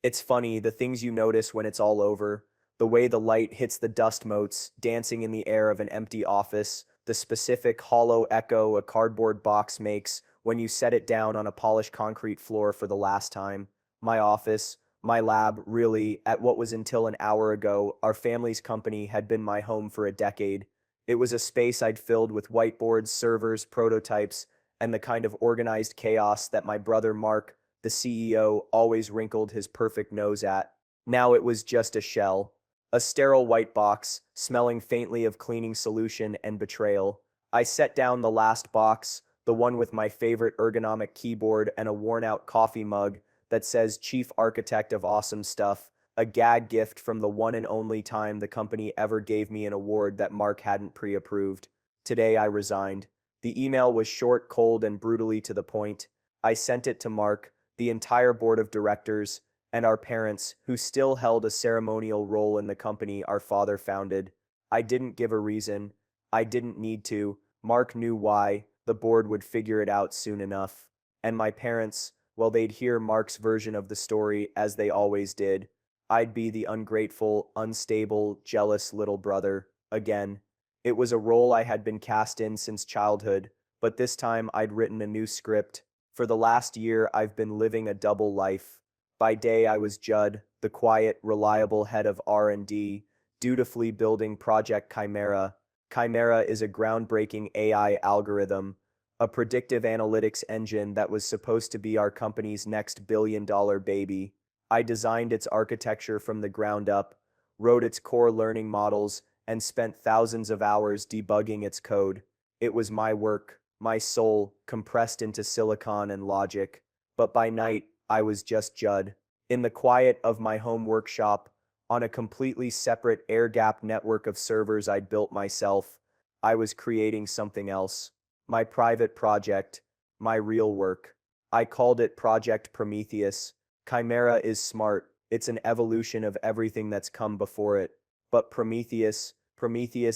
It's funny, the things you notice when it's all over, the way the light hits the dust motes dancing in the air of an empty office, the specific hollow echo a cardboard box makes when you set it down on a polished concrete floor for the last time. My office, my lab, really, at what was until an hour ago, our family's company had been my home for a decade. It was a space I'd filled with whiteboards, servers, prototypes, and the kind of organized chaos that my brother Mark, the CEO, always wrinkled his perfect nose at. Now it was just a shell, a sterile white box, smelling faintly of cleaning solution and betrayal. I set down the last box, the one with my favorite ergonomic keyboard and a worn-out coffee mug that says Chief Architect of Awesome Stuff, a gag gift from the one and only time the company ever gave me an award that Mark hadn't pre-approved. Today I resigned. The email was short, cold, and brutally to the point. I sent it to Mark, the entire board of directors, and our parents, who still held a ceremonial role in the company our father founded. I didn't give a reason. I didn't need to. Mark knew why. The board would figure it out soon enough. And my parents, well, they'd hear Mark's version of the story as they always did. I'd be the ungrateful, unstable, jealous little brother, again. It was a role I had been cast in since childhood, but this time I'd written a new script. For the last year, I've been living a double life. By day, I was Judd, the quiet, reliable head of R&D, dutifully building Project Chimera. Chimera is a groundbreaking AI algorithm, a predictive analytics engine that was supposed to be our company's next billion-dollar baby. I designed its architecture from the ground up, wrote its core learning models, and spent thousands of hours debugging its code. It was my work, my soul, compressed into silicon and logic. But by night, I was just Judd. In the quiet of my home workshop, on a completely separate air-gapped network of servers I'd built myself, I was creating something else. My private project, my real work. I called it Project Prometheus. Chimera is smart. It's an evolution of everything that's come before it. But Prometheus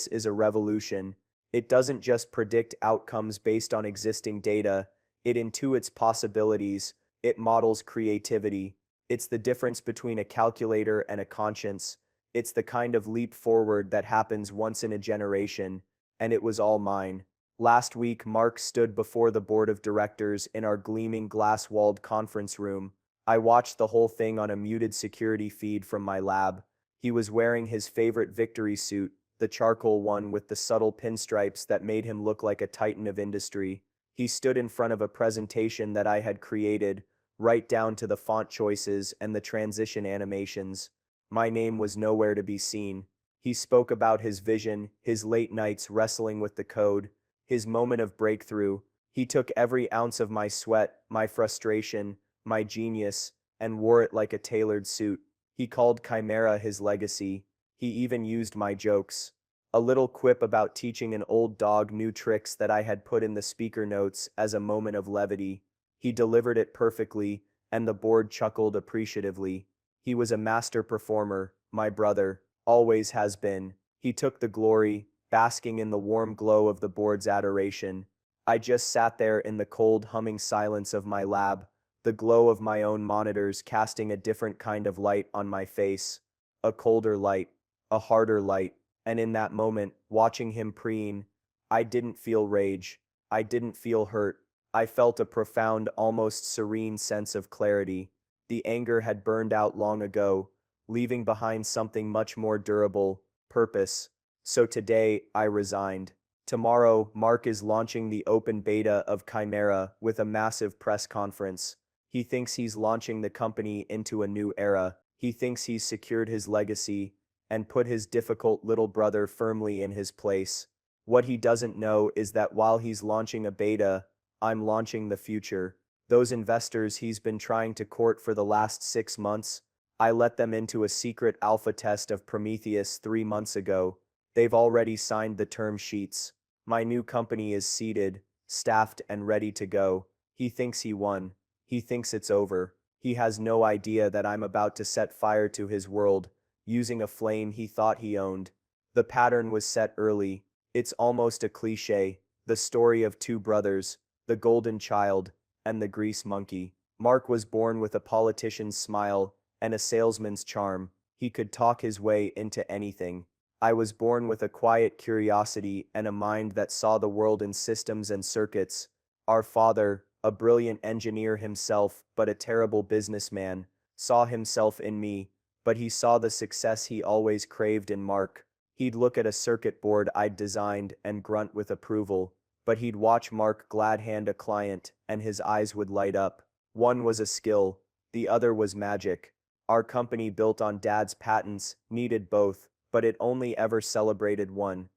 is a revolution. It doesn't just predict outcomes based on existing data, it intuits possibilities, it models creativity. It's the difference between a calculator and a conscience. It's the kind of leap forward that happens once in a generation, and it was all mine. Last week, Mark stood before the board of directors in our gleaming glass-walled conference room. I watched the whole thing on a muted security feed from my lab. He was wearing his favorite victory suit, the charcoal one with the subtle pinstripes that made him look like a titan of industry. He stood in front of a presentation that I had created, right down to the font choices and the transition animations. My name was nowhere to be seen. He spoke about his vision, his late nights wrestling with the code, his moment of breakthrough. He took every ounce of my sweat, my frustration, my genius, and wore it like a tailored suit. He called Chimera his legacy. He even used my jokes. A little quip about teaching an old dog new tricks that I had put in the speaker notes as a moment of levity. He delivered it perfectly, and the board chuckled appreciatively. He was a master performer, my brother, always has been. He took the glory, basking in the warm glow of the board's adoration. I just sat there in the cold, humming silence of my lab, the glow of my own monitors casting a different kind of light on my face. A colder light, a harder light, and in that moment, watching him preen, I didn't feel rage. I didn't feel hurt. I felt a profound, almost serene sense of clarity. The anger had burned out long ago, leaving behind something much more durable, purpose. So today, I resigned. Tomorrow, Mark is launching the open beta of Chimera with a massive press conference. He thinks he's launching the company into a new era. He thinks he's secured his legacy and put his difficult little brother firmly in his place. What he doesn't know is that while he's launching a beta, I'm launching the future. Those investors he's been trying to court for the last 6 months, I let them into a secret alpha test of Prometheus 3 months ago. They've already signed the term sheets. My new company is seated, staffed, and ready to go. He thinks he won. He thinks it's over. He has no idea that I'm about to set fire to his world, using a flame he thought he owned. The pattern was set early. It's almost a cliché, the story of two brothers, the golden child, and the grease monkey. Mark was born with a politician's smile and a salesman's charm. He could talk his way into anything. I was born with a quiet curiosity and a mind that saw the world in systems and circuits. Our father, a brilliant engineer himself but a terrible businessman, saw himself in me, but he saw the success he always craved in Mark. He'd look at a circuit board I'd designed and grunt with approval, but he'd watch Mark glad hand a client and his eyes would light up. One was a skill, the other was magic. Our company, built on Dad's patents, needed both, but it only ever celebrated one.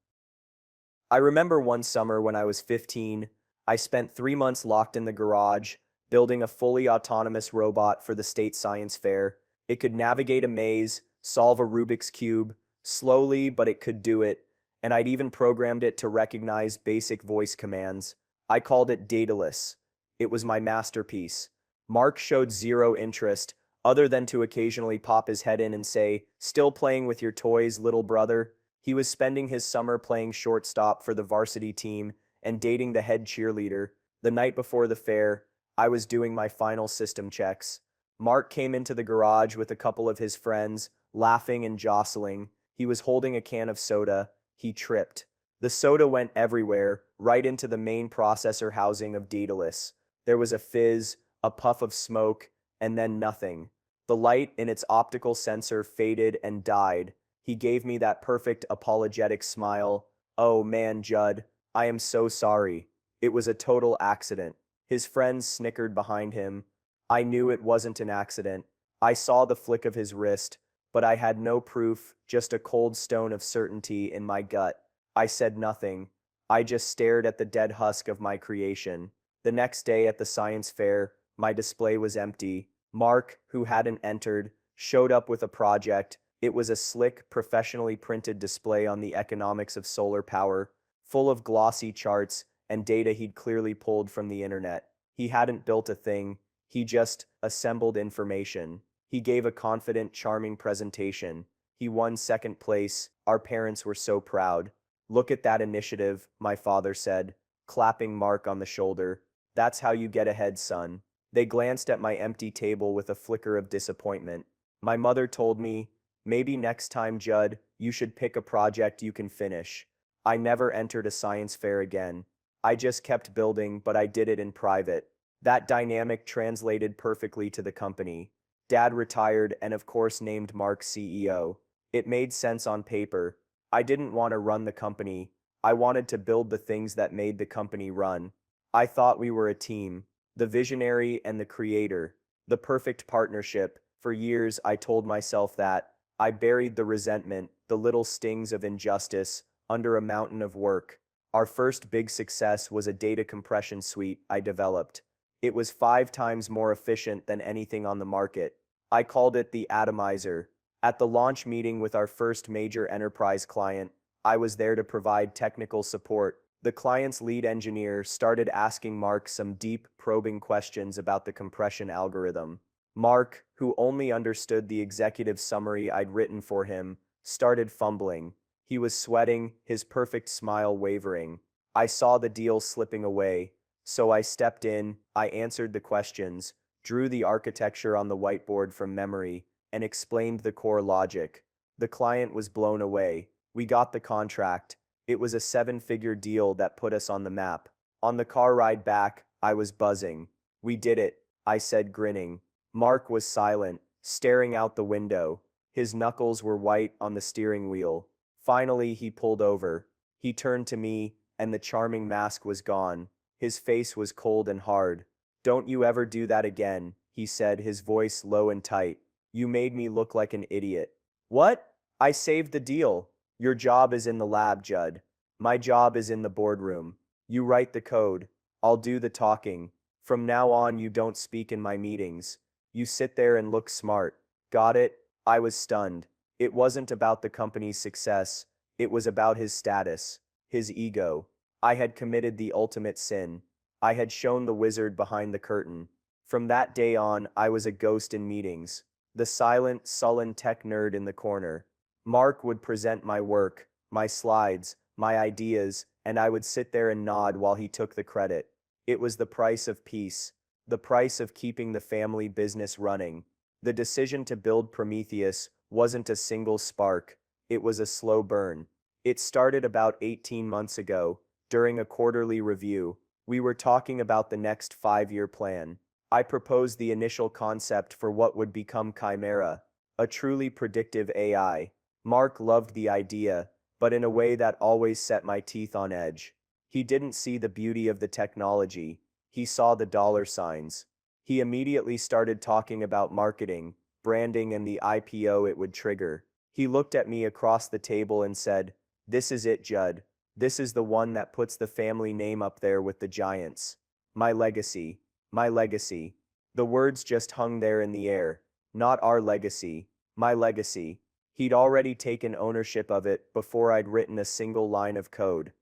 I remember one summer when I was 15, I spent 3 months locked in the garage, building a fully autonomous robot for the state science fair. It could navigate a maze, solve a Rubik's Cube, slowly, but it could do it, and I'd even programmed it to recognize basic voice commands. I called it Daedalus. It was my masterpiece. Mark showed zero interest, other than to occasionally pop his head in and say, "Still playing with your toys, little brother?" He was spending his summer playing shortstop for the varsity team and dating the head cheerleader. The night before the fair, I was doing my final system checks. Mark came into the garage with a couple of his friends, laughing and jostling. He was holding a can of soda. He tripped. The soda went everywhere, right into the main processor housing of Daedalus. There was a fizz, a puff of smoke, and then nothing. The light in its optical sensor faded and died. He gave me that perfect apologetic smile. "Oh man, Judd, I am so sorry. It was a total accident." His friends snickered behind him. I knew it wasn't an accident. I saw the flick of his wrist, but I had no proof, just a cold stone of certainty in my gut. I said nothing. I just stared at the dead husk of my creation. The next day at the science fair, my display was empty. Mark, who hadn't entered, showed up with a project. It was a slick, professionally printed display on the economics of solar power, full of glossy charts and data he'd clearly pulled from the internet. He hadn't built a thing, he just assembled information. He gave a confident, charming presentation. He won second place. Our parents were so proud. "Look at that initiative," my father said, clapping Mark on the shoulder. "That's how you get ahead, son." They glanced at my empty table with a flicker of disappointment. My mother told me, "Maybe next time, Judd, you should pick a project you can finish." I never entered a science fair again. I just kept building, but I did it in private. That dynamic translated perfectly to the company. Dad retired and of course named Mark CEO. It made sense on paper. I didn't want to run the company. I wanted to build the things that made the company run. I thought we were a team. The visionary and the creator. The perfect partnership. For years, I told myself that. I buried the resentment, the little stings of injustice, under a mountain of work. Our first big success was a data compression suite I developed. It was 5 times more efficient than anything on the market. I called it the Atomizer. At the launch meeting with our first major enterprise client, I was there to provide technical support. The client's lead engineer started asking Mark some deep, probing questions about the compression algorithm. Mark, who only understood the executive summary I'd written for him, started fumbling. He was sweating, his perfect smile wavering. I saw the deal slipping away, so I stepped in, I answered the questions, drew the architecture on the whiteboard from memory, and explained the core logic. The client was blown away. We got the contract. It was a 7-figure deal that put us on the map. On the car ride back, I was buzzing. "We did it," I said, grinning. Mark was silent, staring out the window. His knuckles were white on the steering wheel. Finally, he pulled over. He turned to me, and the charming mask was gone. His face was cold and hard. "Don't you ever do that again," he said, his voice low and tight. "You made me look like an idiot." "What?" "I saved the deal. Your job is in the lab, Judd. My job is in the boardroom. You write the code. I'll do the talking. From now on, you don't speak in my meetings. You sit there and look smart. Got it?" I was stunned. It wasn't about the company's success. It was about his status, his ego. I had committed the ultimate sin. I had shown the wizard behind the curtain. From that day on, I was a ghost in meetings. The silent, sullen tech nerd in the corner. Mark would present my work, my slides, my ideas, and I would sit there and nod while he took the credit. It was the price of peace, the price of keeping the family business running. The decision to build Prometheus wasn't a single spark, it was a slow burn. It started about 18 months ago, during a quarterly review. We were talking about the next 5-year plan. I proposed the initial concept for what would become Chimera, a truly predictive AI. Mark loved the idea, but in a way that always set my teeth on edge. He didn't see the beauty of the technology, he saw the dollar signs. He immediately started talking about marketing, branding, and the IPO it would trigger. He looked at me across the table and said, "This is it, Judd. This is the one that puts the family name up there with the giants. My legacy. My legacy." The words just hung there in the air. Not our legacy. My legacy. He'd already taken ownership of it before I'd written a single line of code.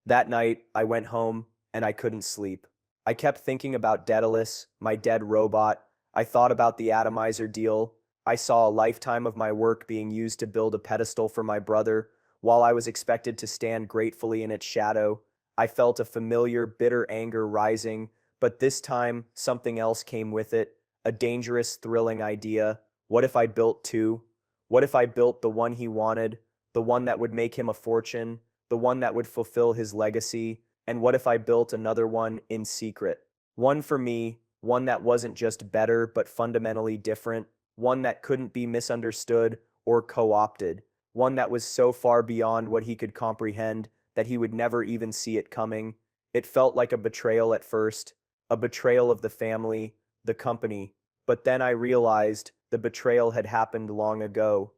That night, I went home, and I couldn't sleep. I kept thinking about Daedalus, my dead robot. I thought about the atomizer deal. I saw a lifetime of my work being used to build a pedestal for my brother, while I was expected to stand gratefully in its shadow. I felt a familiar, bitter anger rising, but this time, something else came with it, a dangerous, thrilling idea. What if I built two? What if I built the one he wanted, the one that would make him a fortune, the one that would fulfill his legacy? And what if I built another one in secret? One for me, one that wasn't just better but fundamentally different, one that couldn't be misunderstood or co-opted, one that was so far beyond what he could comprehend that he would never even see it coming. It felt like a betrayal at first, a betrayal of the family, the company, but then I realized the betrayal had happened long ago.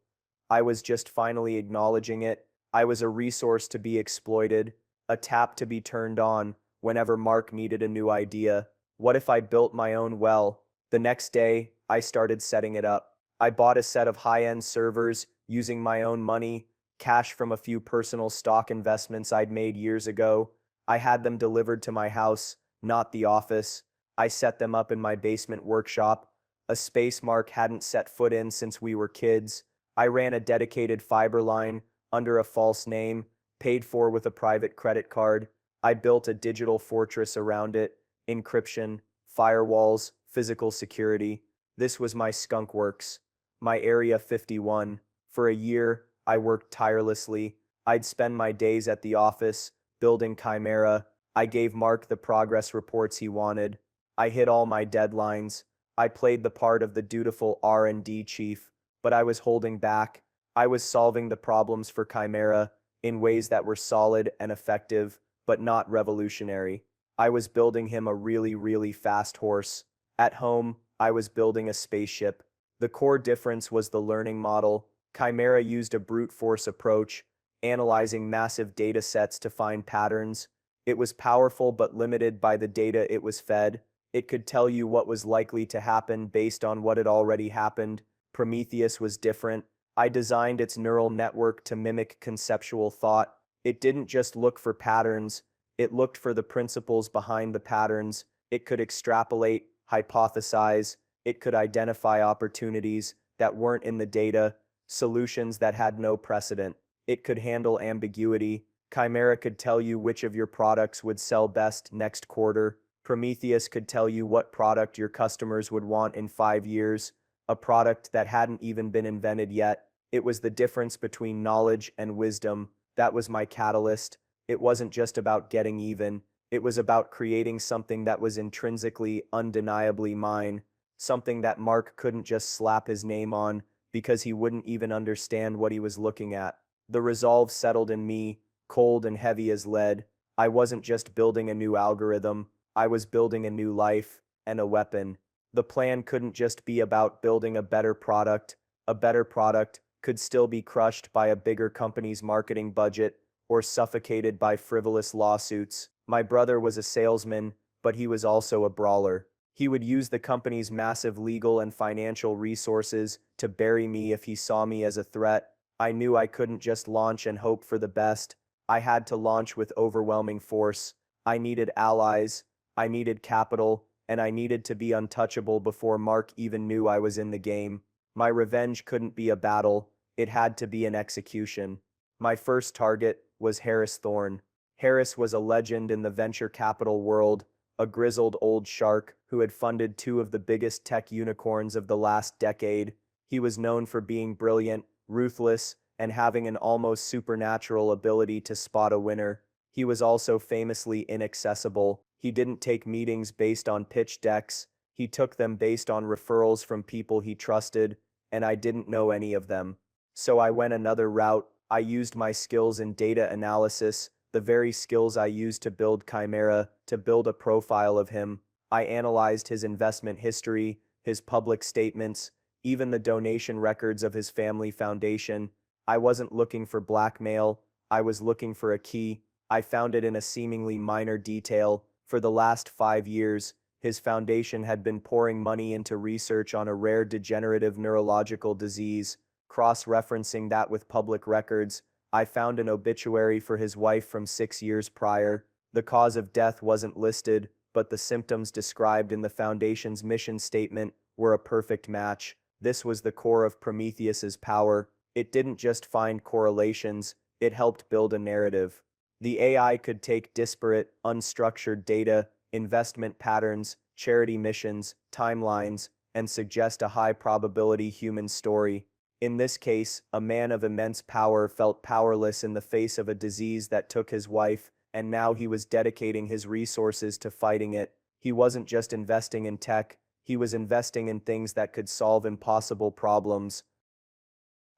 I was just finally acknowledging it. I was a resource to be exploited, a tap to be turned on whenever Mark needed a new idea. What if I built my own well? The next day, I started setting it up. I bought a set of high-end servers using my own money, cash from a few personal stock investments I'd made years ago. I had them delivered to my house, not the office. I set them up in my basement workshop, a space Mark hadn't set foot in since we were kids. I ran a dedicated fiber line under a false name, paid for with a private credit card. I built a digital fortress around it, encryption, firewalls, physical security. This was my skunk works, my Area 51. For a year, I worked tirelessly. I'd spend my days at the office, building Chimera. I gave Mark the progress reports he wanted. I hit all my deadlines. I played the part of the dutiful R&D chief, but I was holding back. I was solving the problems for Chimera in ways that were solid and effective, but not revolutionary. I was building him a really, really fast horse. At home, I was building a spaceship. The core difference was the learning model. Chimera used a brute force approach, analyzing massive data sets to find patterns. It was powerful but limited by the data it was fed. It could tell you what was likely to happen based on what had already happened. Prometheus was different. I designed its neural network to mimic conceptual thought. It didn't just look for patterns, it looked for the principles behind the patterns. It could extrapolate, hypothesize, it could identify opportunities that weren't in the data, solutions that had no precedent. It could handle ambiguity. Chimera could tell you which of your products would sell best next quarter. Prometheus could tell you what product your customers would want in 5 years, a product that hadn't even been invented yet. It was the difference between knowledge and wisdom. That was my catalyst. It wasn't just about getting even. It was about creating something that was intrinsically, undeniably mine, something that Mark couldn't just slap his name on because he wouldn't even understand what he was looking at. The resolve settled in me, cold and heavy as lead. I wasn't just building a new algorithm, I was building a new life and a weapon. The plan couldn't just be about building a better product. A better product could still be crushed by a bigger company's marketing budget or suffocated by frivolous lawsuits. My brother was a salesman, but he was also a brawler. He would use the company's massive legal and financial resources to bury me if he saw me as a threat. I knew I couldn't just launch and hope for the best. I had to launch with overwhelming force. I needed allies, I needed capital, and I needed to be untouchable before Mark even knew I was in the game. My revenge couldn't be a battle, it had to be an execution. My first target was Harris Thorne. Harris was a legend in the venture capital world, a grizzled old shark who who had funded two of the biggest tech unicorns of the last decade. He was known for being brilliant, ruthless, and having an almost supernatural ability to spot a winner. He was also famously inaccessible. He didn't take meetings based on pitch decks. He took them based on referrals from people he trusted, and I didn't know any of them. So I went another route. I used my skills in data analysis, the very skills I used to build Chimera, to build a profile of him. I analyzed his investment history, his public statements, even the donation records of his family foundation. I wasn't looking for blackmail. I was looking for a key. I found it in a seemingly minor detail. For the last 5 years, his foundation had been pouring money into research on a rare degenerative neurological disease. Cross-referencing that with public records, I found an obituary for his wife from 6 years prior. The cause of death wasn't listed, but the symptoms described in the foundation's mission statement were a perfect match. This was the core of Prometheus's power. It didn't just find correlations, it helped build a narrative. The AI could take disparate, unstructured data, investment patterns, charity missions, timelines, and suggest a high-probability human story. In this case, a man of immense power felt powerless in the face of a disease that took his wife, and now he was dedicating his resources to fighting it. He wasn't just investing in tech, he was investing in things that could solve impossible problems.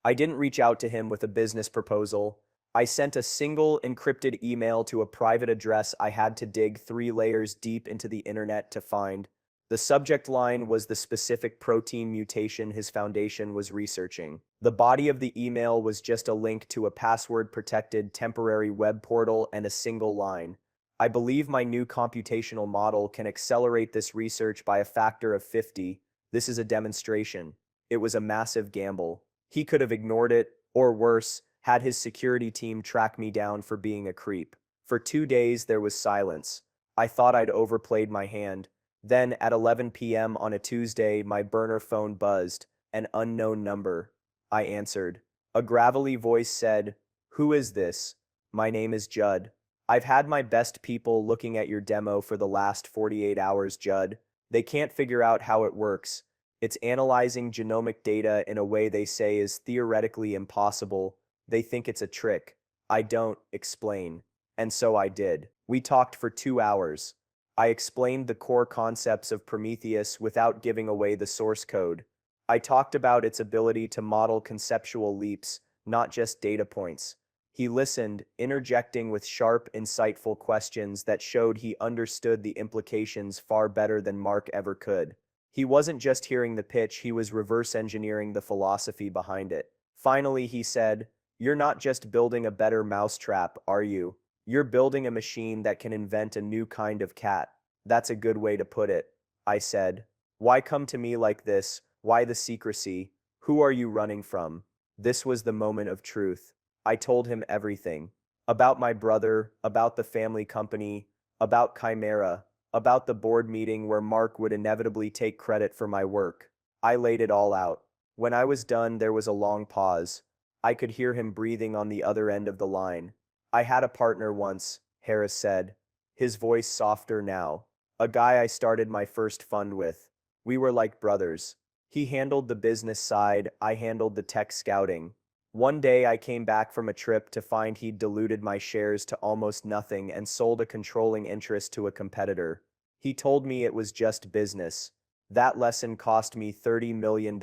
I didn't reach out to him with a business proposal. I sent a single encrypted email to a private address I had to dig 3 layers deep into the internet to find. The subject line was the specific protein mutation his foundation was researching. The body of the email was just a link to a password-protected temporary web portal and a single line. I believe my new computational model can accelerate this research by a factor of 50. This is a demonstration. It was a massive gamble. He could have ignored it, or worse, had his security team track me down for being a creep. For 2 days there was silence. I thought I'd overplayed my hand. Then at 11 p.m. on a Tuesday, my burner phone buzzed. An unknown number. I answered. A gravelly voice said, "Who is this?" "My name is Judd. I've had my best people looking at your demo for the last 48 hours, Judd. They can't figure out how it works. It's analyzing genomic data in a way they say is theoretically impossible. They think it's a trick. I don't explain." And so I did. We talked for 2 hours. I explained the core concepts of Prometheus without giving away the source code. I talked about its ability to model conceptual leaps, not just data points. He listened, interjecting with sharp, insightful questions that showed he understood the implications far better than Mark ever could. He wasn't just hearing the pitch, he was reverse engineering the philosophy behind it. Finally, he said, "You're not just building a better mousetrap, are you? You're building a machine that can invent a new kind of cat." "That's a good way to put it," I said. "Why come to me like this? Why the secrecy? Who are you running from?" This was the moment of truth. I told him everything. About my brother, about the family company, about Chimera, about the board meeting where Mark would inevitably take credit for my work. I laid it all out. When I was done, there was a long pause. I could hear him breathing on the other end of the line. "I had a partner once," Harris said, his voice softer now. "A guy I started my first fund with. We were like brothers. He handled the business side, I handled the tech scouting. One day I came back from a trip to find he'd diluted my shares to almost nothing and sold a controlling interest to a competitor. He told me it was just business. That lesson cost me $30 million.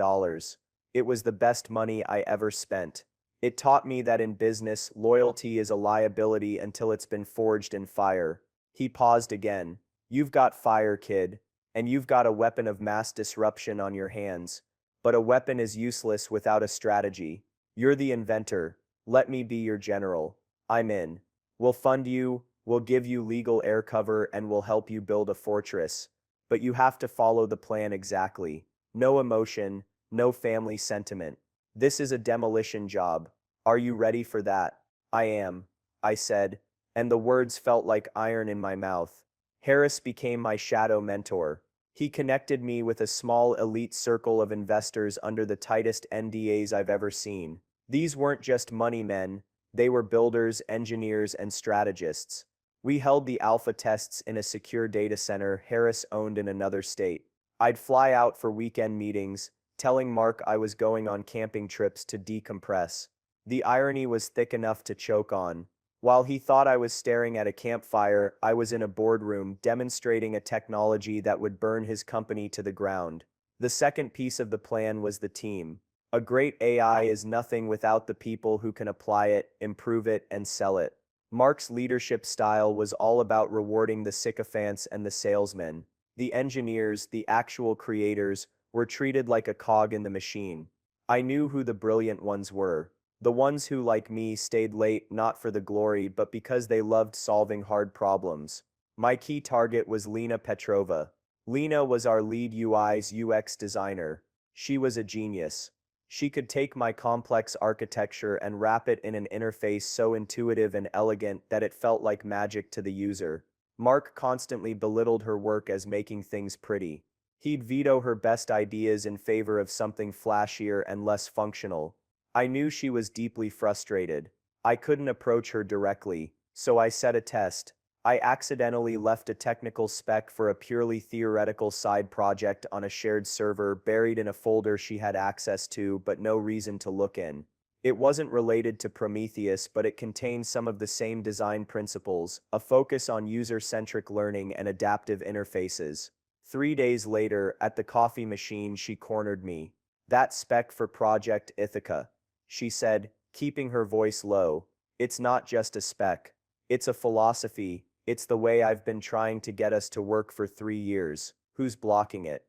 It was the best money I ever spent. It taught me that in business, loyalty is a liability until it's been forged in fire." He paused again. "You've got fire, kid, and you've got a weapon of mass disruption on your hands. But a weapon is useless without a strategy. You're the inventor. Let me be your general. I'm in. We'll fund you, we'll give you legal air cover, and we'll help you build a fortress. But you have to follow the plan exactly. No emotion, no family sentiment. This is a demolition job. Are you ready for that?" "I am," I said, and the words felt like iron in my mouth. Harris became my shadow mentor. He connected me with a small elite circle of investors under the tightest NDAs I've ever seen. These weren't just money men, they were builders, engineers, and strategists. We held the alpha tests in a secure data center Harris owned in another state. I'd fly out for weekend meetings, telling Mark I was going on camping trips to decompress. The irony was thick enough to choke on. While he thought I was staring at a campfire, I was in a boardroom demonstrating a technology that would burn his company to the ground. The second piece of the plan was the team. A great AI is nothing without the people who can apply it, improve it, and sell it. Mark's leadership style was all about rewarding the sycophants and the salesmen. The engineers, the actual creators, were treated like a cog in the machine. I knew who the brilliant ones were. The ones who, like me, stayed late not for the glory but because they loved solving hard problems. My key target was Lena Petrova. Lena was our lead UI's UX designer. She was a genius. She could take my complex architecture and wrap it in an interface so intuitive and elegant that it felt like magic to the user. Mark constantly belittled her work as making things pretty. He'd veto her best ideas in favor of something flashier and less functional. I knew she was deeply frustrated. I couldn't approach her directly, so I set a test. I accidentally left a technical spec for a purely theoretical side project on a shared server buried in a folder she had access to but no reason to look in. It wasn't related to Prometheus, but it contained some of the same design principles, a focus on user-centric learning and adaptive interfaces. 3 days later, at the coffee machine, she cornered me. "That spec for Project Ithaca," she said, keeping her voice low. "It's not just a spec. It's a philosophy. It's the way I've been trying to get us to work for 3 years. Who's blocking it?"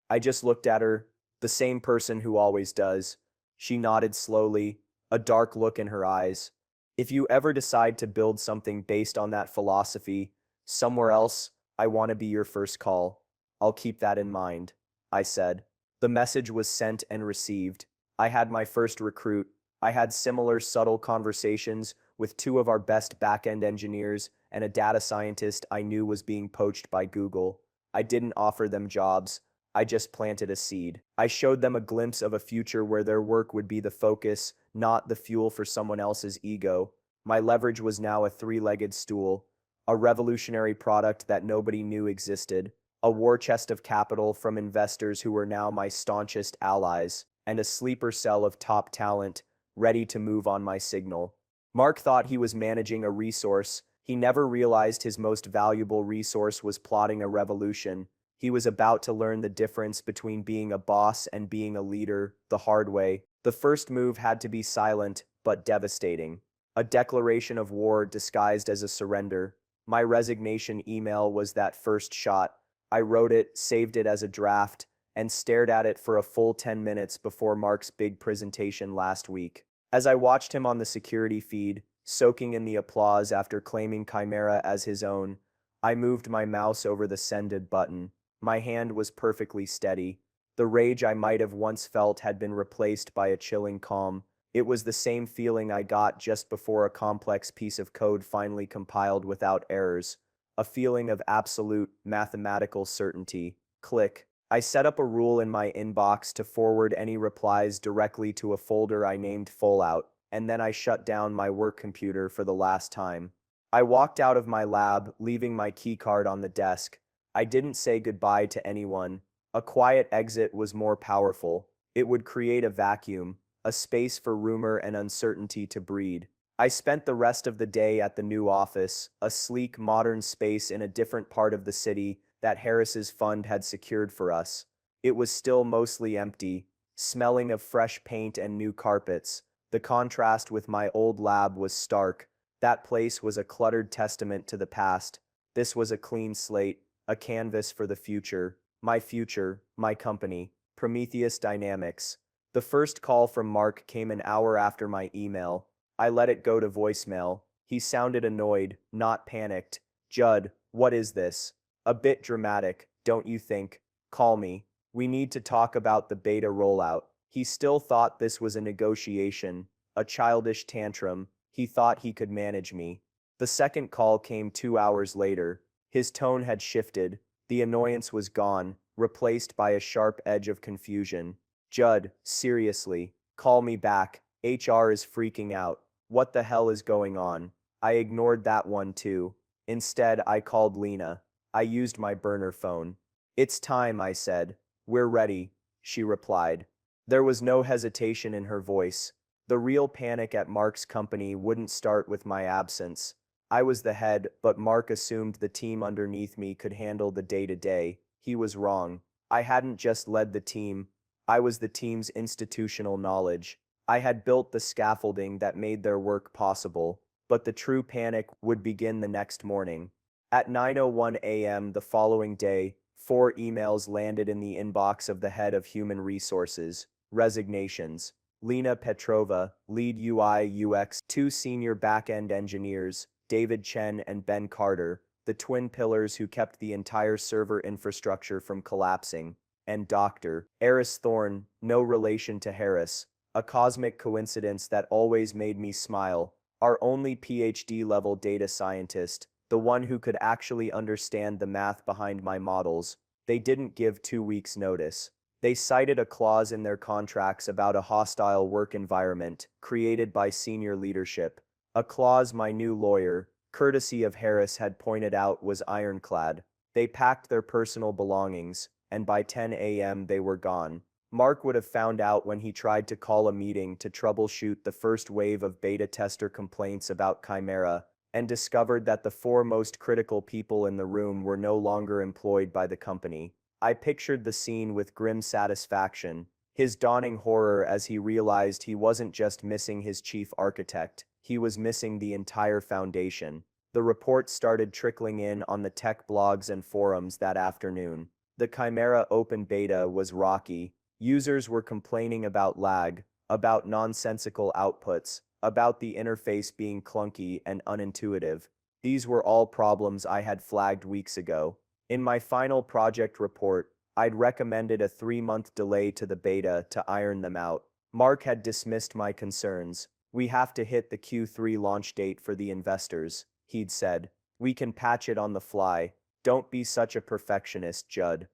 I just looked at her, the same person who always does. She nodded slowly, a dark look in her eyes. "If you ever decide to build something based on that philosophy, somewhere else, I want to be your first call. I'll keep that in mind," I said. The message was sent and received. I had my first recruit. I had similar subtle conversations with two of our best back-end engineers and a data scientist I knew was being poached by Google. I didn't offer them jobs. I just planted a seed. I showed them a glimpse of a future where their work would be the focus, not the fuel for someone else's ego. My leverage was now a three-legged stool, a revolutionary product that nobody knew existed, a war chest of capital from investors who were now my staunchest allies, and a sleeper cell of top talent, ready to move on my signal. Mark thought he was managing a resource. He never realized his most valuable resource was plotting a revolution. He was about to learn the difference between being a boss and being a leader, the hard way. The first move had to be silent, but devastating. A declaration of war disguised as a surrender. My resignation email was that first shot. I wrote it, saved it as a draft, and stared at it for a full 10 minutes before Mark's big presentation last week. As I watched him on the security feed, soaking in the applause after claiming Chimera as his own, I moved my mouse over the sended button. My hand was perfectly steady. The rage I might have once felt had been replaced by a chilling calm. It was the same feeling I got just before a complex piece of code finally compiled without errors. A feeling of absolute mathematical certainty. Click. I set up a rule in my inbox to forward any replies directly to a folder I named Fallout, and then I shut down my work computer for the last time. I walked out of my lab, leaving my keycard on the desk. I didn't say goodbye to anyone. A quiet exit was more powerful. It would create a vacuum, a space for rumor and uncertainty to breed. I spent the rest of the day at the new office, a sleek, modern space in a different part of the city that Harris's fund had secured for us. It was still mostly empty, smelling of fresh paint and new carpets. The contrast with my old lab was stark. That place was a cluttered testament to the past. This was a clean slate, a canvas for the future, my company, Prometheus Dynamics. The first call from Mark came an hour after my email. I let it go to voicemail. He sounded annoyed, not panicked. "Judd, what is this? A bit dramatic, don't you think? Call me. We need to talk about the beta rollout." He still thought this was a negotiation, a childish tantrum. He thought he could manage me. The second call came 2 hours later. His tone had shifted. The annoyance was gone, replaced by a sharp edge of confusion. "Judd, seriously, call me back. HR is freaking out. What the hell is going on?" I ignored that one too. Instead, I called Lena. I used my burner phone. It's time, I said. We're ready, she replied. There was no hesitation in her voice. The real panic at Mark's company wouldn't start with my absence. I was the head, but Mark assumed the team underneath me could handle the day-to-day. He was wrong. I hadn't just led the team. I was the team's institutional knowledge. I had built the scaffolding that made their work possible, but the true panic would begin the next morning. At 9:01 a.m. the following day, 4 emails landed in the inbox of the head of human resources. Resignations. Lena Petrova, lead UI/UX, 2 senior back-end engineers, David Chen and Ben Carter, the twin pillars who kept the entire server infrastructure from collapsing, and Dr. Eris Thorne, no relation to Harris, a cosmic coincidence that always made me smile, our only PhD-level data scientist, the one who could actually understand the math behind my models. They didn't give 2 weeks' notice. They cited a clause in their contracts about a hostile work environment created by senior leadership, a clause my new lawyer, courtesy of Harris, had pointed out was ironclad. They packed their personal belongings, and by 10 a.m. they were gone. Mark would have found out when he tried to call a meeting to troubleshoot the first wave of beta tester complaints about Chimera, and discovered that the 4 most critical people in the room were no longer employed by the company. I pictured the scene with grim satisfaction, his dawning horror as he realized he wasn't just missing his chief architect, he was missing the entire foundation. The reports started trickling in on the tech blogs and forums that afternoon. The Chimera open beta was rocky. Users were complaining about lag, about nonsensical outputs, about the interface being clunky and unintuitive. These were all problems I had flagged weeks ago. In my final project report, I'd recommended a 3-month delay to the beta to iron them out. Mark had dismissed my concerns. We have to hit the Q3 launch date for the investors, he'd said. We can patch it on the fly. Don't be such a perfectionist, Judd.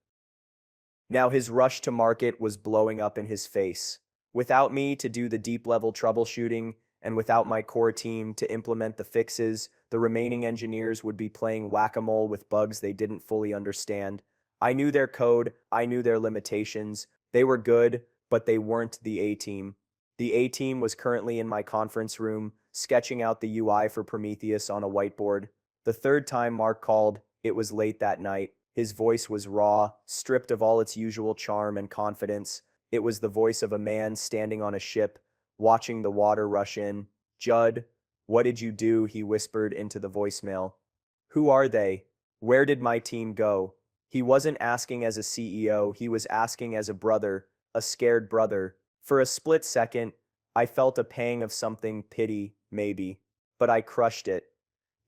Now his rush to market was blowing up in his face. Without me to do the deep-level troubleshooting, and without my core team to implement the fixes, the remaining engineers would be playing whack-a-mole with bugs they didn't fully understand. I knew their code, I knew their limitations. They were good, but they weren't the A-team. The A-team was currently in my conference room, sketching out the UI for Prometheus on a whiteboard. The third time Mark called, it was late that night. His voice was raw, stripped of all its usual charm and confidence. It was the voice of a man standing on a ship, watching the water rush in. Judd, what did you do? He whispered into the voicemail. Who are they? Where did my team go? He wasn't asking as a CEO, he was asking as a brother, a scared brother. For a split second, I felt a pang of something, pity, maybe. But I crushed it.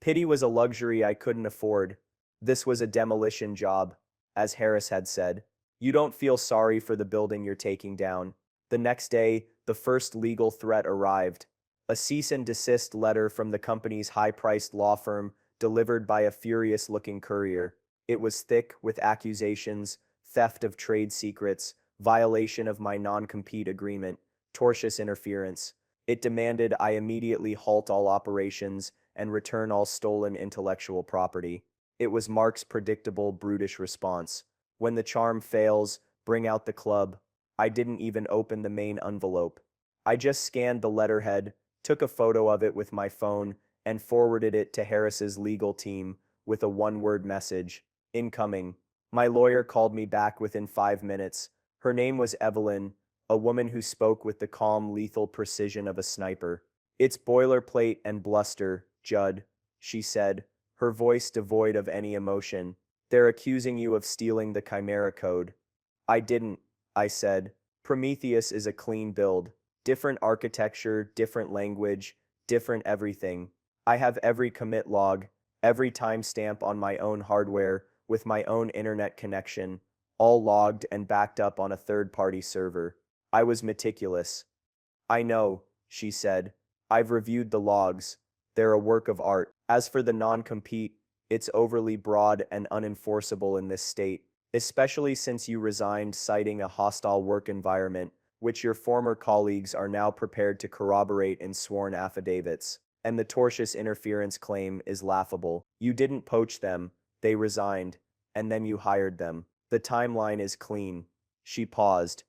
Pity was a luxury I couldn't afford. This was a demolition job, as Harris had said. You don't feel sorry for the building you're taking down. The next day, the first legal threat arrived. A cease-and-desist letter from the company's high-priced law firm delivered by a furious-looking courier. It was thick with accusations, theft of trade secrets, violation of my non-compete agreement, tortious interference. It demanded I immediately halt all operations and return all stolen intellectual property. It was Mark's predictable, brutish response. When the charm fails, bring out the club. I didn't even open the main envelope. I just scanned the letterhead, took a photo of it with my phone, and forwarded it to Harris's legal team with a one-word message. Incoming. My lawyer called me back within 5 minutes. Her name was Evelyn, a woman who spoke with the calm, lethal precision of a sniper. It's boilerplate and bluster, Judd, she said, her voice devoid of any emotion. They're accusing you of stealing the Chimera code. I didn't, I said. Prometheus is a clean build. Different architecture, different language, different everything. I have every commit log, every timestamp on my own hardware, with my own internet connection, all logged and backed up on a third-party server. I was meticulous. I know, she said. I've reviewed the logs. They're a work of art. As for the non-compete, it's overly broad and unenforceable in this state, especially since you resigned citing a hostile work environment, which your former colleagues are now prepared to corroborate in sworn affidavits. And the tortious interference claim is laughable. You didn't poach them, they resigned, and then you hired them. The timeline is clean. She paused.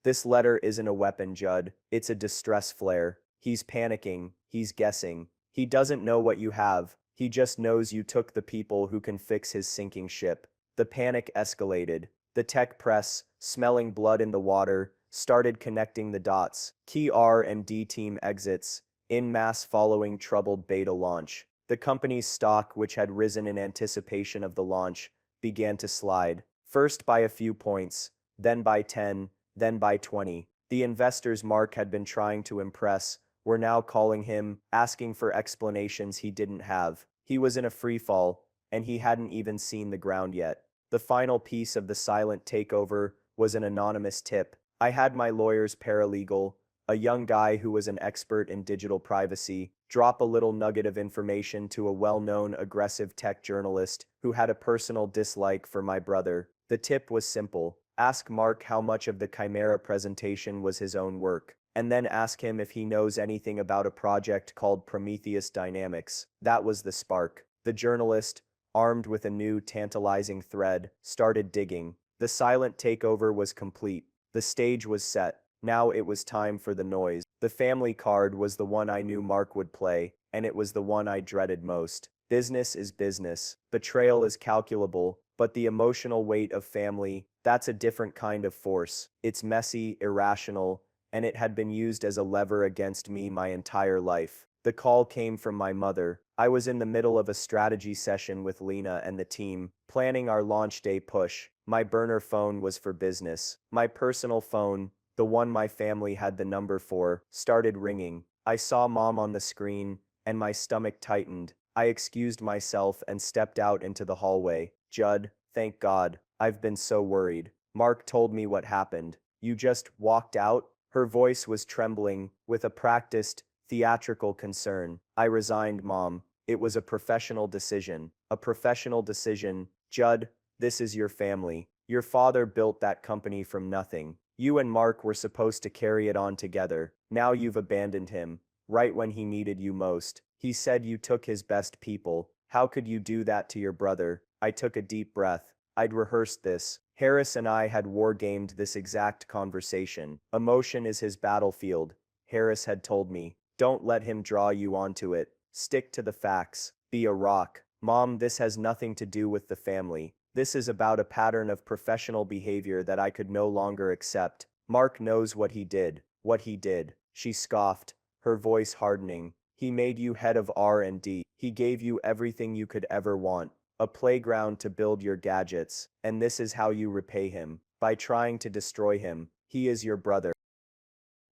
This letter isn't a weapon, Judd. It's a distress flare. He's panicking. He's guessing. He doesn't know what you have. He just knows you took the people who can fix his sinking ship. The panic escalated. The tech press, smelling blood in the water, started connecting the dots. Key R&D team exits, en masse following troubled beta launch. The company's stock, which had risen in anticipation of the launch, began to slide. First by a few points, then by 10, then by 20. The investors Mark had been trying to impress were now calling him, asking for explanations he didn't have. He was in a freefall, and he hadn't even seen the ground yet. The final piece of the silent takeover was an anonymous tip. I had my lawyer's paralegal, a young guy who was an expert in digital privacy, drop a little nugget of information to a well-known aggressive tech journalist who had a personal dislike for my brother. The tip was simple. Ask Mark how much of the Chimera presentation was his own work, and then ask him if he knows anything about a project called Prometheus Dynamics. That was the spark. The journalist, armed with a new tantalizing thread, started digging. The silent takeover was complete. The stage was set. Now it was time for the noise. The family card was the one I knew Mark would play, and it was the one I dreaded most. Business is business. Betrayal is calculable, but the emotional weight of family, that's a different kind of force. It's messy, irrational, and it had been used as a lever against me my entire life. The call came from my mother. I was in the middle of a strategy session with Lena and the team, planning our launch day push. My burner phone was for business. My personal phone, the one my family had the number for, started ringing. I saw Mom on the screen, and my stomach tightened. I excused myself and stepped out into the hallway. Judd, thank God. I've been so worried. Mark told me what happened. You just walked out? Her voice was trembling with a practiced, theatrical concern. I resigned, Mom. It was a professional decision. A professional decision. Judd, this is your family. Your father built that company from nothing. You and Mark were supposed to carry it on together. Now you've abandoned him, right when he needed you most. He said you took his best people. How could you do that to your brother? I took a deep breath. I'd rehearsed this. Harris and I had war-gamed this exact conversation. Emotion is his battlefield, Harris had told me. Don't let him draw you onto it. Stick to the facts. Be a rock. Mom, this has nothing to do with the family. This is about a pattern of professional behavior that I could no longer accept. Mark knows what he did. What he did. She scoffed, her voice hardening. He made you head of R&D. He gave you everything you could ever want. A playground to build your gadgets. And this is how you repay him. By trying to destroy him. He is your brother.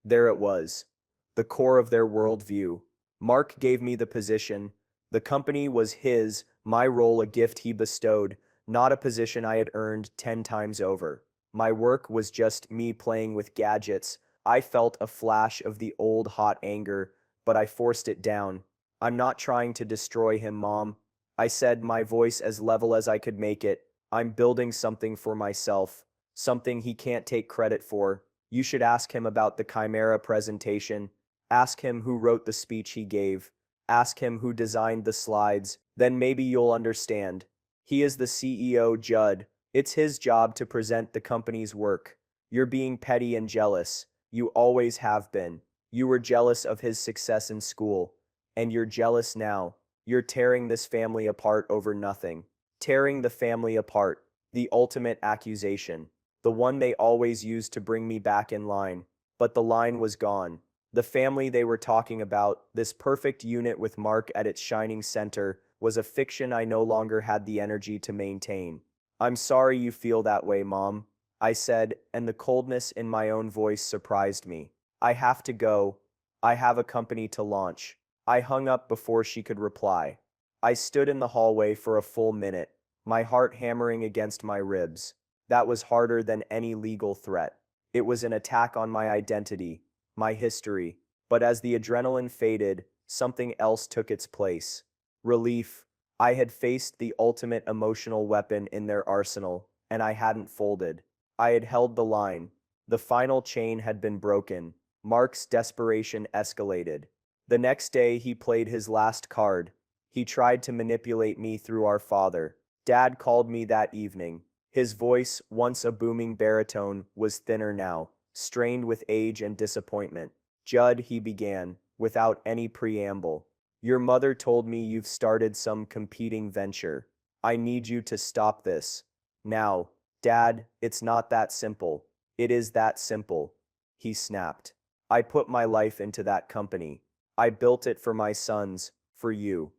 There it was. The core of their worldview. Mark gave me the position. The company was his, my role a gift he bestowed, not a position I had earned 10 times over. My work was just me playing with gadgets. I felt a flash of the old hot anger, but I forced it down. I'm not trying to destroy him, Mom. I said, my voice as level as I could make it. I'm building something for myself, something he can't take credit for. You should ask him about the Chimera presentation. Ask him who wrote the speech he gave. Ask him who designed the slides. Then maybe you'll understand. He is the CEO, Judd. It's his job to present the company's work. You're being petty and jealous. You always have been. You were jealous of his success in school. And you're jealous now. You're tearing this family apart over nothing. Tearing the family apart. The ultimate accusation. The one they always used to bring me back in line. But the line was gone. The family they were talking about, this perfect unit with Mark at its shining center, was a fiction I no longer had the energy to maintain. I'm sorry you feel that way, Mom, I said, and the coldness in my own voice surprised me. I have to go. I have a company to launch. I hung up before she could reply. I stood in the hallway for a full minute, my heart hammering against my ribs. That was harder than any legal threat. It was an attack on my identity, my history. But as the adrenaline faded, something else took its place. Relief. I had faced the ultimate emotional weapon in their arsenal, and I hadn't folded. I had held the line. The final chain had been broken. Mark's desperation escalated. The next day, he played his last card. He tried to manipulate me through our father. Dad called me that evening. His voice, once a booming baritone, was thinner now, strained with age and disappointment. Judd, he began, without any preamble. Your mother told me you've started some competing venture. I need you to stop this. Now, Dad, it's not that simple. It is that simple. He snapped. I put my life into that company. I built it for my sons, for you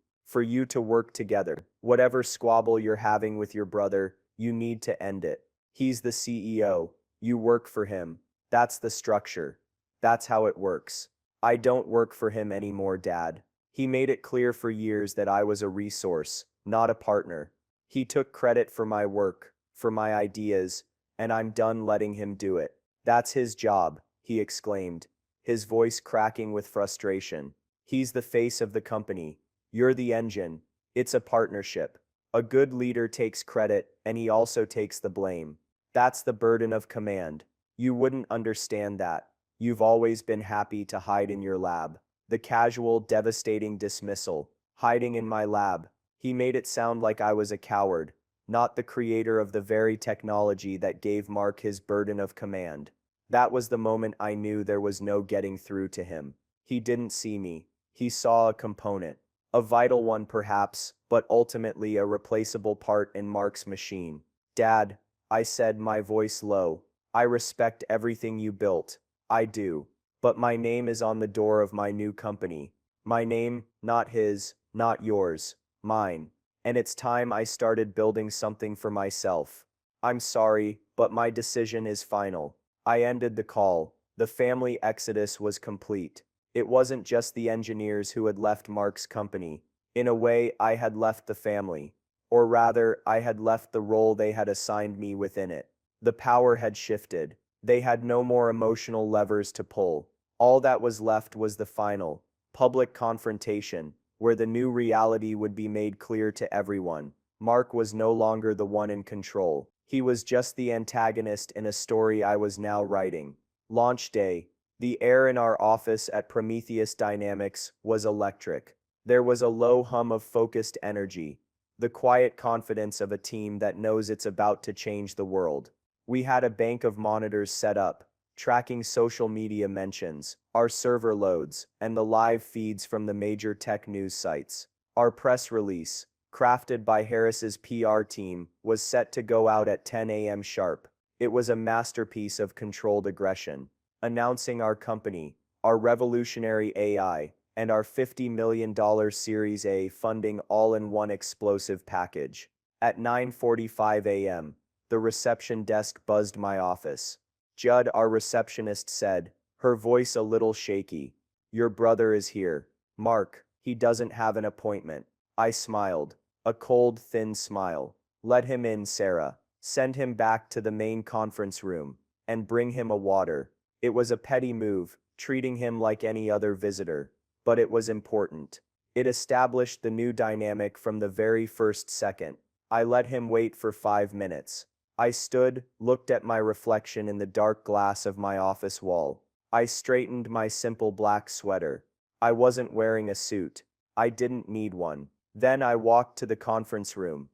to work together. Whatever squabble you're having with your brother, you need to end it. He's the CEO. You work for him. That's the structure. That's how it works. I don't work for him anymore, Dad. He made it clear for years that I was a resource, not a partner. He took credit for my work, for my ideas, and I'm done letting him do it. That's his job, he exclaimed, his voice cracking with frustration. He's the face of the company. You're the engine. It's a partnership. A good leader takes credit, and he also takes the blame. That's the burden of command. You wouldn't understand that. You've always been happy to hide in your lab. The casual, devastating dismissal. Hiding in my lab. He made it sound like I was a coward, not the creator of the very technology that gave Mark his burden of command. That was the moment I knew there was no getting through to him. He didn't see me. He saw a component. A vital one perhaps, but ultimately a replaceable part in Mark's machine. Dad, I said, my voice low. I respect everything you built. I do. But my name is on the door of my new company. My name, not his, not yours, mine. And it's time I started building something for myself. I'm sorry, but my decision is final. I ended the call. The family exodus was complete. It wasn't just the engineers who had left Mark's company. In a way, I had left the family. Or rather, I had left the role they had assigned me within it. The power had shifted. They had no more emotional levers to pull. All that was left was the final, public confrontation, where the new reality would be made clear to everyone. Mark was no longer the one in control. He was just the antagonist in a story I was now writing. Launch day. The air in our office at Prometheus Dynamics was electric. There was a low hum of focused energy, the quiet confidence of a team that knows it's about to change the world. We had a bank of monitors set up, tracking social media mentions, our server loads, and the live feeds from the major tech news sites. Our press release, crafted by Harris's PR team, was set to go out at 10 a.m. sharp. It was a masterpiece of controlled aggression, announcing our company, our revolutionary AI, and our $50 million Series A funding all in one explosive package. At 9:45 a.m., the reception desk buzzed my office. Judd, our receptionist, said, her voice a little shaky. Your brother is here. Mark, he doesn't have an appointment. I smiled. A cold, thin smile. Let him in, Sarah. Send him back to the main conference room. And bring him a water. It was a petty move, treating him like any other visitor. But it was important. It established the new dynamic from the very first second. I let him wait for 5 minutes. I stood, looked at my reflection in the dark glass of my office wall. I straightened my simple black sweater. I wasn't wearing a suit. I didn't need one. Then I walked to the conference room.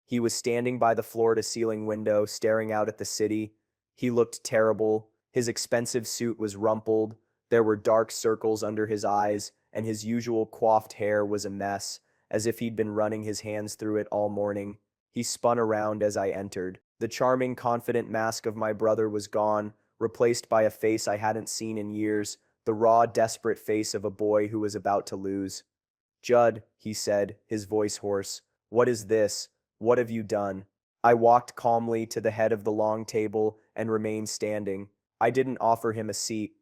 He was standing by the floor-to-ceiling window, staring out at the city. He looked terrible. His expensive suit was rumpled. There were dark circles under his eyes, and his usual coiffed hair was a mess, as if he'd been running his hands through it all morning. He spun around as I entered. The charming, confident mask of my brother was gone, replaced by a face I hadn't seen in years, the raw, desperate face of a boy who was about to lose. Judd, he said, his voice hoarse, what is this? What have you done? I walked calmly to the head of the long table and remained standing. I didn't offer him a seat.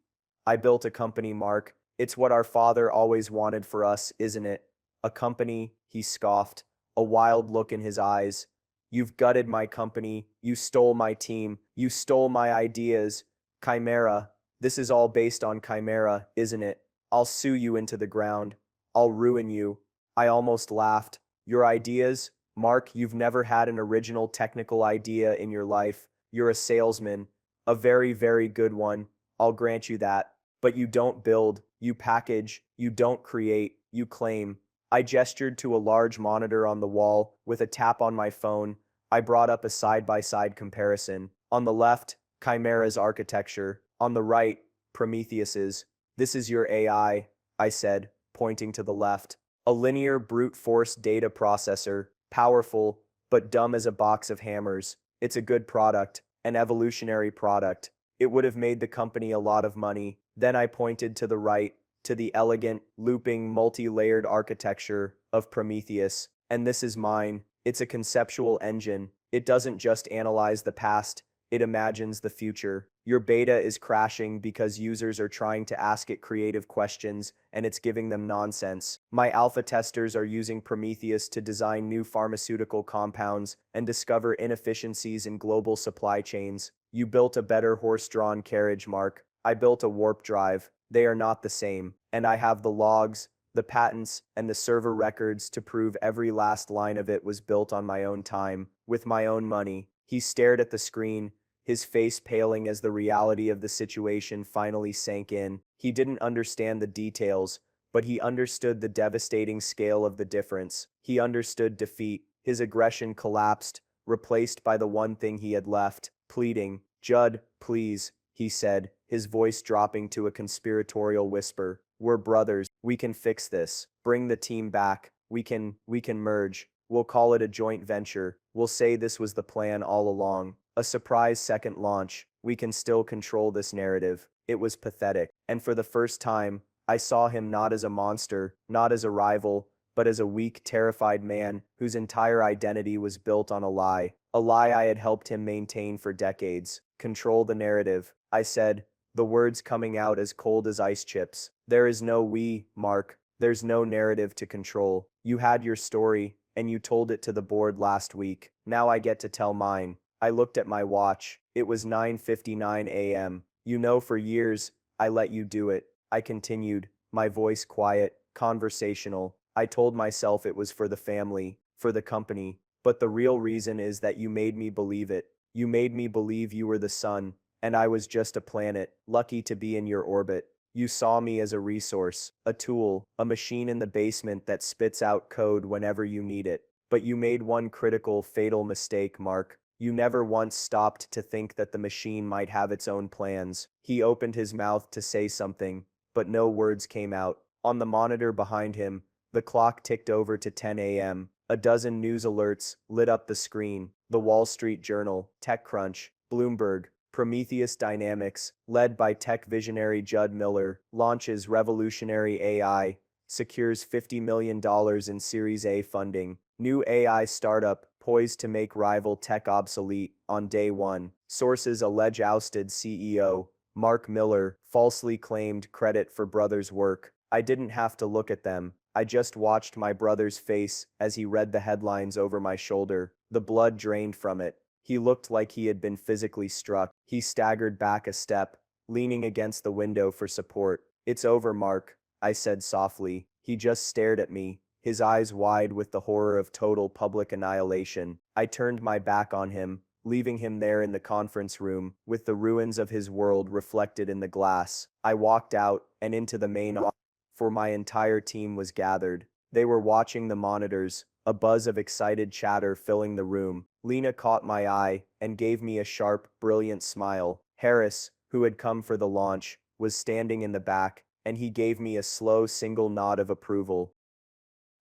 I built a company, Mark. It's what our father always wanted for us, isn't it? A company, he scoffed, a wild look in his eyes. You've gutted my company. You stole my team. You stole my ideas. Chimera. This is all based on Chimera, isn't it? I'll sue you into the ground. I'll ruin you. I almost laughed. Your ideas? Mark, you've never had an original technical idea in your life. You're a salesman. A very, very good one. I'll grant you that. But you don't build, you package, you don't create, you claim. I gestured to a large monitor on the wall. With a tap on my phone, I brought up a side-by-side comparison. On the left, Chimera's architecture. On the right, Prometheus's. This is your I said, pointing to the left. A linear brute force data processor, powerful, but dumb as a box of hammers. It's a good product, an evolutionary product. It would have made the company a lot of money. Then I pointed to the right, to the elegant, looping, multi-layered architecture of Prometheus. And this is mine. It's a conceptual engine. It doesn't just analyze the past, it imagines the future. Your beta is crashing because users are trying to ask it creative questions and it's giving them nonsense. My alpha testers are using Prometheus to design new pharmaceutical compounds and discover inefficiencies in global supply chains. You built a better horse-drawn carriage, Mark. I built a warp drive. They are not the same. And I have the logs, the patents, and the server records to prove every last line of it was built on my own time, with my own money. He stared at the screen, his face paling as the reality of the situation finally sank in. He didn't understand the details, but he understood the devastating scale of the difference. He understood defeat. His aggression collapsed, replaced by the one thing he had left, pleading. "Judd, please," he said, his voice dropping to a conspiratorial whisper. "We're brothers. We can fix this. Bring the team back. We can merge. We'll call it a joint venture. We'll say this was the plan all along. A surprise second launch. We can still control this narrative." It was pathetic. And for the first time, I saw him not as a monster, not as a rival, but as a weak, terrified man whose entire identity was built on a lie I had helped him maintain for decades. "Control the narrative," I said, the words coming out as cold as ice chips. "There is no we, Mark. There's no narrative to control. You had your story, and you told it to the board last week. Now I get to tell mine." I looked at my watch. It was 9:59 a.m. "You know, for years, I let you do it," I continued, my voice quiet, conversational. "I told myself it was for the family, for the company. But the real reason is that you made me believe it. You made me believe you were the sun, and I was just a planet, lucky to be in your orbit. You saw me as a resource, a tool, a machine in the basement that spits out code whenever you need it. But you made one critical, fatal mistake, Mark. You never once stopped to think that the machine might have its own plans." He opened his mouth to say something, but no words came out. On the monitor behind him, the clock ticked over to 10 a.m. A dozen news alerts lit up the screen. The Wall Street Journal, TechCrunch, Bloomberg, Prometheus Dynamics, led by tech visionary Judd Miller, launches revolutionary AI, secures $50 million in Series A funding. New AI startup poised to make rival tech obsolete on day one. Sources allege ousted CEO Mark Miller falsely claimed credit for brother's work. I didn't have to look at them. I just watched my brother's face as he read the headlines over my shoulder. The blood drained from it. He looked like he had been physically struck. He staggered back a step, leaning against the window for support. "It's over, Mark," I said softly. He just stared at me, his eyes wide with the horror of total public annihilation. I turned my back on him, leaving him there in the conference room, with the ruins of his world reflected in the glass. I walked out and into the main office, for my entire team was gathered. They were watching the monitors, a buzz of excited chatter filling the room. Lena caught my eye and gave me a sharp, brilliant smile. Harris, who had come for the launch, was standing in the back, and he gave me a slow single nod of approval.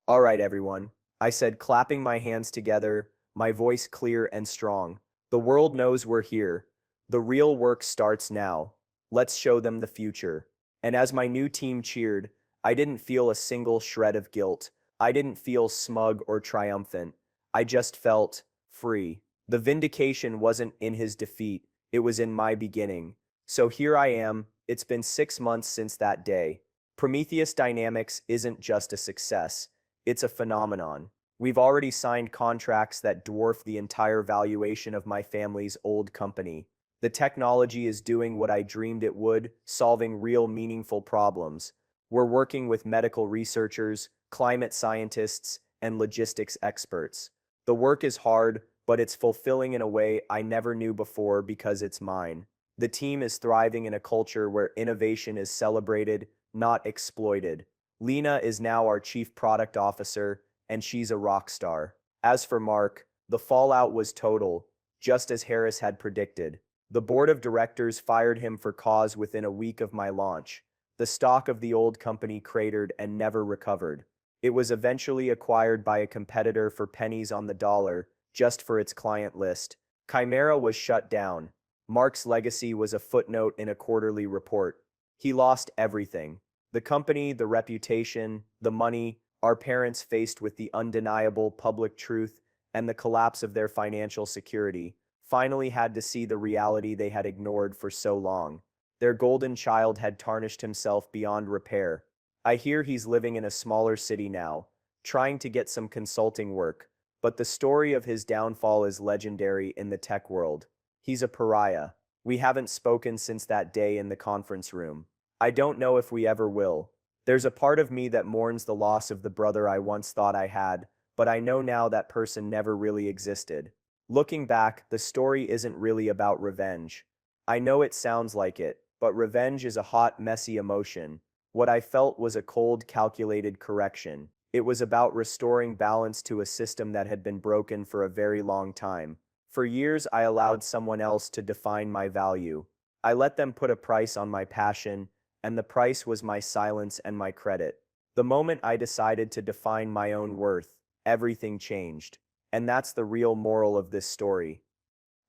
"All right, everyone," I said, clapping my hands together, my voice clear and strong. "The world knows we're here. The real work starts now. Let's show them the future." And as my new team cheered, I didn't feel a single shred of guilt. I didn't feel smug or triumphant. I just felt free. The vindication wasn't in his defeat, it was in my beginning. So here I am. It's been 6 months since that day. Prometheus Dynamics isn't just a success, it's a phenomenon. We've already signed contracts that dwarf the entire valuation of my family's old company. The technology is doing what I dreamed it would, solving real meaningful problems. We're working with medical researchers, climate scientists, and logistics experts. The work is hard, but it's fulfilling in a way I never knew before because it's mine. The team is thriving in a culture where innovation is celebrated, not exploited. Lena is now our chief product officer, and she's a rock star. As for Mark, the fallout was total, just as Harris had predicted. The board of directors fired him for cause within a week of my launch. The stock of the old company cratered and never recovered. It was eventually acquired by a competitor for pennies on the dollar, just for its client list. Chimera was shut down. Mark's legacy was a footnote in a quarterly report. He lost everything. The company, the reputation, the money, our parents faced with the undeniable public truth and the collapse of their financial security, finally had to see the reality they had ignored for so long. Their golden child had tarnished himself beyond repair. I hear he's living in a smaller city now, trying to get some consulting work, but the story of his downfall is legendary in the tech world. He's a pariah. We haven't spoken since that day in the conference room. I don't know if we ever will. There's a part of me that mourns the loss of the brother I once thought I had, but I know now that person never really existed. Looking back, the story isn't really about revenge. I know it sounds like it, but revenge is a hot, messy emotion. What I felt was a cold, calculated correction. It was about restoring balance to a system that had been broken for a very long time. For years, I allowed someone else to define my value. I let them put a price on my passion, and the price was my silence and my credit. The moment I decided to define my own worth, everything changed. And that's the real moral of this story.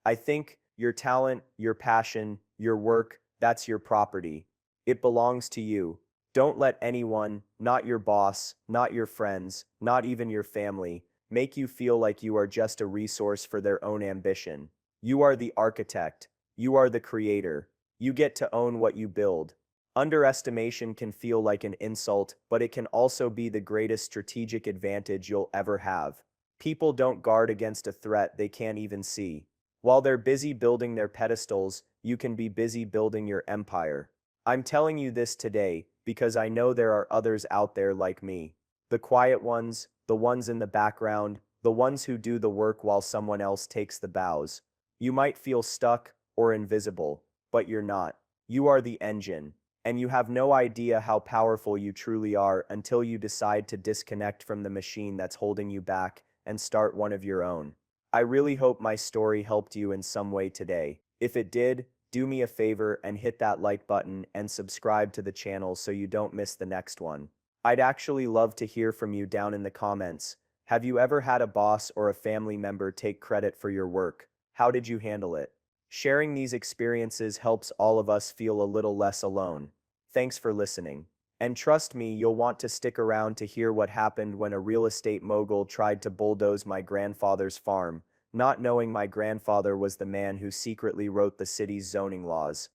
I think your talent, your passion, your work, that's your property. It belongs to you. Don't let anyone, not your boss, not your friends, not even your family, make you feel like you are just a resource for their own ambition. You are the architect. You are the creator. You get to own what you build. Underestimation can feel like an insult, but it can also be the greatest strategic advantage you'll ever have. People don't guard against a threat they can't even see. While they're busy building their pedestals, you can be busy building your empire. I'm telling you this today because I know there are others out there like me. The quiet ones, the ones in the background, the ones who do the work while someone else takes the bows. You might feel stuck or invisible, but you're not. You are the engine, and you have no idea how powerful you truly are until you decide to disconnect from the machine that's holding you back and start one of your own. I really hope my story helped you in some way today. If it did, do me a favor and hit that like button and subscribe to the channel so you don't miss the next one. I'd actually love to hear from you down in the comments. Have you ever had a boss or a family member take credit for your work? How did you handle it? Sharing these experiences helps all of us feel a little less alone. Thanks for listening. And trust me, you'll want to stick around to hear what happened when a real estate mogul tried to bulldoze my grandfather's farm, not knowing my grandfather was the man who secretly wrote the city's zoning laws.